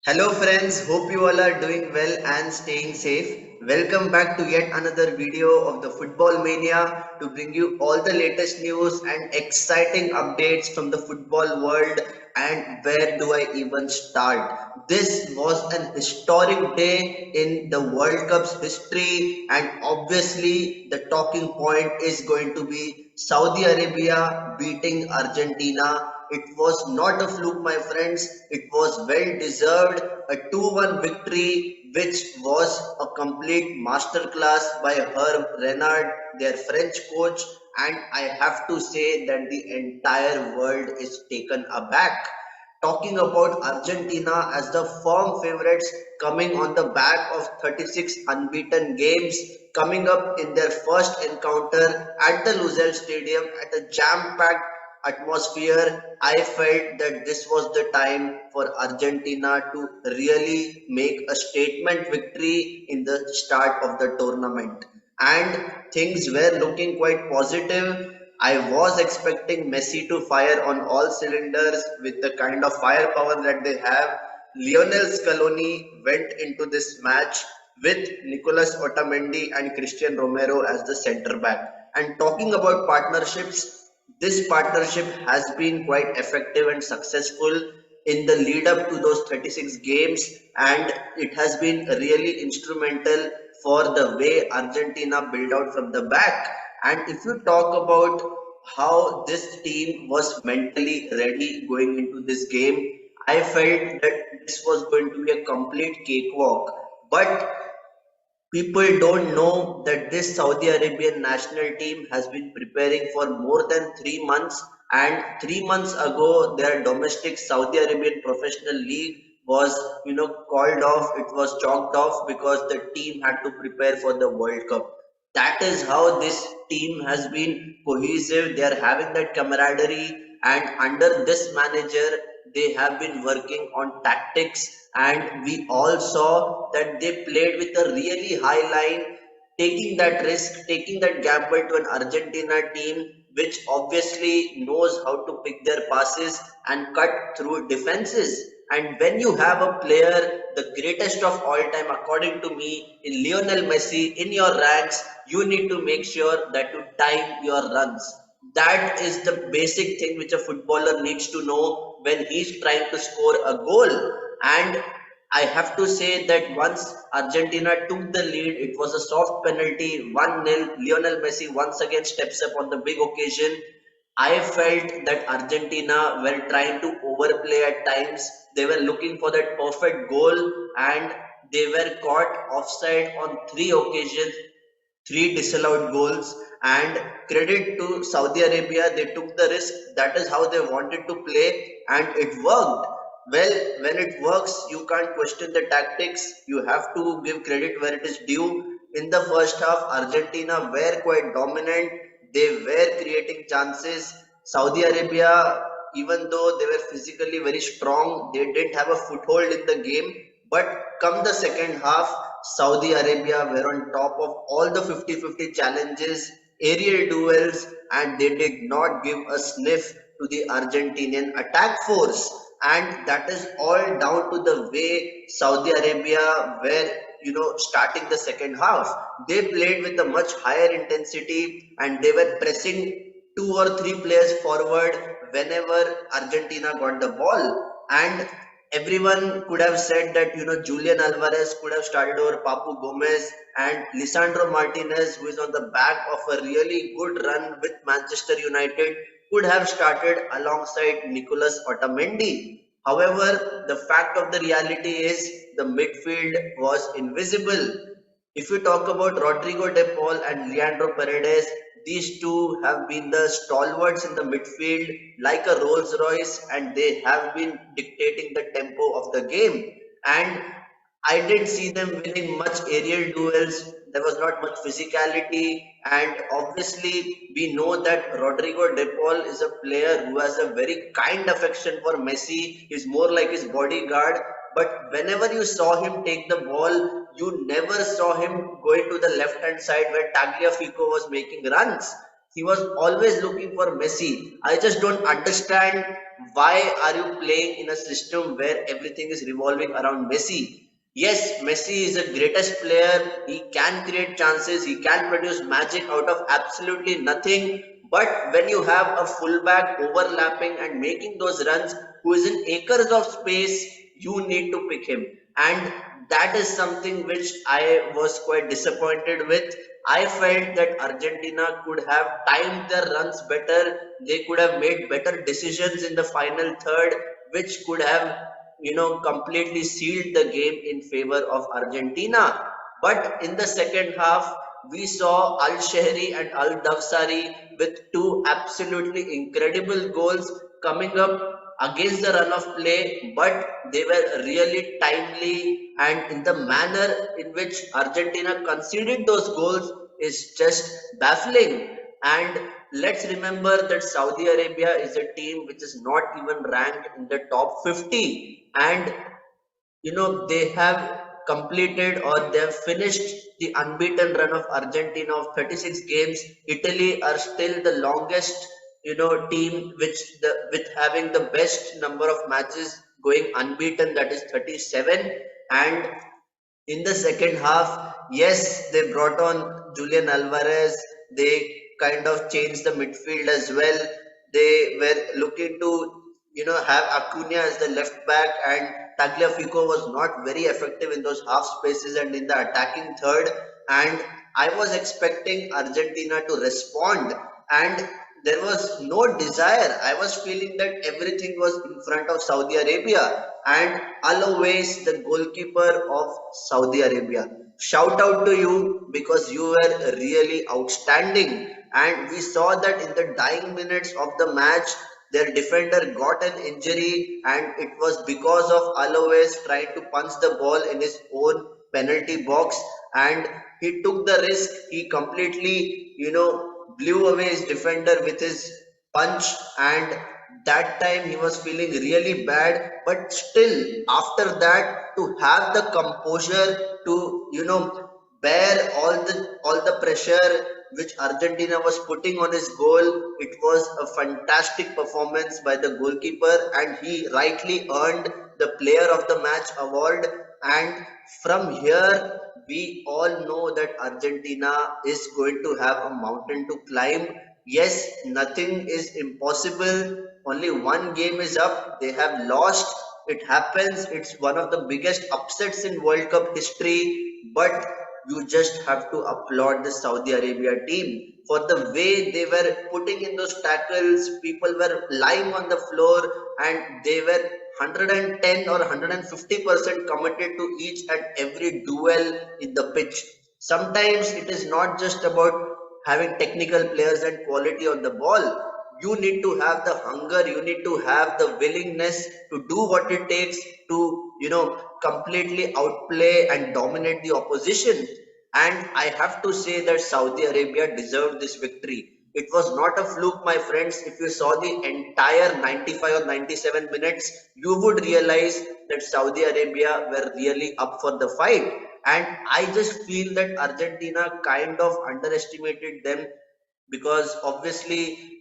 Hello friends, hope you all are doing well and staying safe. Welcome back to yet another video of the Football Mania to bring you all the latest news and exciting updates from the football world. And where do I even start? This was an historic day in the World Cup's history, and obviously the talking point is going to be Saudi Arabia beating Argentina. It was not a fluke, my friends. It was well deserved. A 2-1 victory, which was a complete masterclass by Herb Renard, their French coach. And I have to say that the entire world is taken aback. Talking about Argentina as the firm favorites coming on the back of 36 unbeaten games, coming up in their first encounter at the Lusail Stadium at a jam-packed atmosphere. I felt that this was the time for Argentina to really make a statement victory in the start of the tournament. And things were looking quite positive. I was expecting Messi to fire on all cylinders with the kind of firepower that they have. Lionel Scaloni went into this match with Nicolas Otamendi and Christian Romero as the centre back. And talking about partnerships, this partnership has been quite effective and successful in the lead up to those 36 games, and it has been really instrumental for the way Argentina built out from the back. And if you talk about how this team was mentally ready going into this game, I felt that this was going to be a complete cakewalk. But people don't know that this Saudi Arabian national team has been preparing for more than 3 months, and 3 months ago, their domestic Saudi Arabian professional league was, called off. It was chalked off because the team had to prepare for the World Cup. That is how this team has been cohesive. They are having that camaraderie, and under this manager, they have been working on tactics. And we all saw that they played with a really high line, taking that risk, taking that gamble to an Argentina team which obviously knows how to pick their passes and cut through defenses. And when you have a player, the greatest of all time, according to me, in Lionel Messi, in your ranks, you need to make sure that you time your runs. That is the basic thing which a footballer needs to know when he's trying to score a goal. And I have to say that once Argentina took the lead, it was a soft penalty, 1-0. Lionel Messi once again steps up on the big occasion. I felt that Argentina were trying to overplay at times. They were looking for that perfect goal, and they were caught offside on 3 occasions, three disallowed goals. And credit to Saudi Arabia, they took the risk. That is how they wanted to play, and it worked. Well, when it works, you can't question the tactics. You have to give credit where it is due. In the first half, Argentina were quite dominant. They were creating chances. Saudi Arabia, even though they were physically very strong, they didn't have a foothold in the game. But come the second half, Saudi Arabia were on top of all the 50-50 challenges, aerial duels, and they did not give a sniff to the Argentinian attack force. And that is all down to the way Saudi Arabia were, starting the second half. They played with a much higher intensity, and they were pressing two or three players forward whenever Argentina got the ball. And everyone could have said that Julian Alvarez could have started over Papu Gomez, and Lisandro Martinez, who is on the back of a really good run with Manchester United, could have started alongside Nicolas Otamendi. However, the fact of the reality is the midfield was invisible. If you talk about Rodrigo De Paul and Leandro Paredes, these two have been the stalwarts in the midfield like a Rolls Royce, and they have been dictating the tempo of the game. And I didn't see them winning much aerial duels. There was not much physicality, and obviously, we know that Rodrigo De Paul is a player who has a very kind affection for Messi. He's more like his bodyguard. But whenever you saw him take the ball, you never saw him going to the left hand side where Tagliafico was making runs. He was always looking for Messi. I just don't understand why are you playing in a system where everything is revolving around Messi? Yes, Messi is the greatest player. He can create chances. He can produce magic out of absolutely nothing. But when you have a fullback overlapping and making those runs, who is in acres of space, you need to pick him. And that is something which I was quite disappointed with. I felt that Argentina could have timed their runs better. They could have made better decisions in the final third, which could have, completely sealed the game in favor of Argentina. But in the second half, we saw Al Shehri and Al Dawsari with two absolutely incredible goals coming up against the run of play, but they were really timely, and in the manner in which Argentina conceded those goals is just baffling. And let's remember that Saudi Arabia is a team which is not even ranked in the top 50, and they have completed or they have finished the unbeaten run of Argentina of 36 games. Italy are still the longest team with having the best number of matches going unbeaten, that is 37. And in the second half, yes, they brought on Julian Alvarez. They kind of changed the midfield as well. They were looking to, have Acuna as the left back, and Tagliafico was not very effective in those half spaces and in the attacking third. And I was expecting Argentina to respond, and there was no desire. I was feeling that everything was in front of Saudi Arabia, and always the goalkeeper of Saudi Arabia. Shout out to you because you were really outstanding. And we saw that in the dying minutes of the match, their defender got an injury, and it was because of Alois trying to punch the ball in his own penalty box, and he took the risk. He completely, blew away his defender with his punch, and that time he was feeling really bad. But still, after that, to have the composure to bear all the pressure which Argentina was putting on his goal, it was a fantastic performance by the goalkeeper, and he rightly earned the player of the match award. And from here, we all know that Argentina is going to have a mountain to climb. Yes, nothing is impossible. Only one game is up. They have lost. It happens. It's one of the biggest upsets in World Cup history. But you just have to applaud the Saudi Arabia team for the way they were putting in those tackles. People were lying on the floor, and they were 110 or 150% committed to each and every duel in the pitch. Sometimes it is not just about having technical players and quality on the ball. You need to have the hunger, you need to have the willingness to do what it takes to, completely outplay and dominate the opposition. And I have to say that Saudi Arabia deserved this victory. It was not a fluke, my friends. If you saw the entire 95 or 97 minutes, you would realize that Saudi Arabia were really up for the fight. And I just feel that Argentina kind of underestimated them, because obviously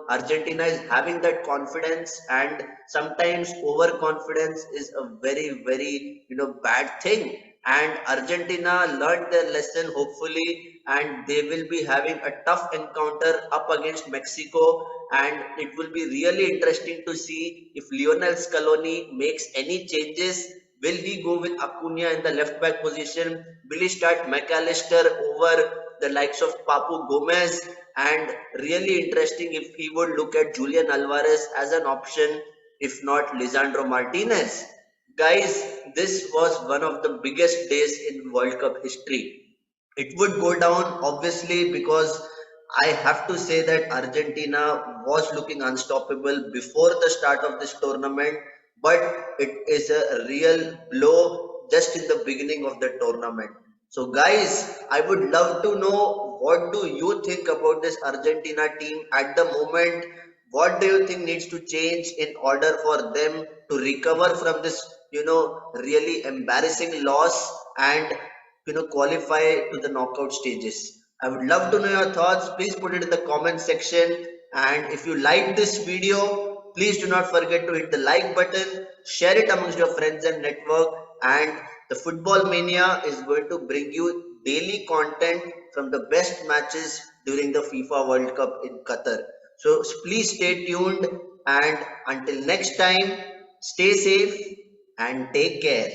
Argentina is having that confidence, and sometimes overconfidence is a very very bad thing. And Argentina learned their lesson, hopefully, and they will be having a tough encounter up against Mexico. And it will be really interesting to see if Lionel Scaloni makes any changes. Will he go with Acuna in the left back position? Will he start McAllister over the likes of Papu Gomez? And really interesting if he would look at Julian Alvarez as an option, if not Lisandro Martinez. Guys, this was one of the biggest days in World Cup history. It would go down obviously because I have to say that Argentina was looking unstoppable before the start of this tournament, but it is a real blow just in the beginning of the tournament. So, guys, I would love to know, what do you think about this Argentina team at the moment? What do you think needs to change in order for them to recover from this, really embarrassing loss, and qualify to the knockout stages? I would love to know your thoughts. Please put it in the comment section. And if you like this video, Please do not forget to hit the like button, share it amongst your friends and network, and the Football Mania is going to bring you daily content from the best matches during the FIFA World Cup in Qatar. So please stay tuned, and until next time, stay safe and take care.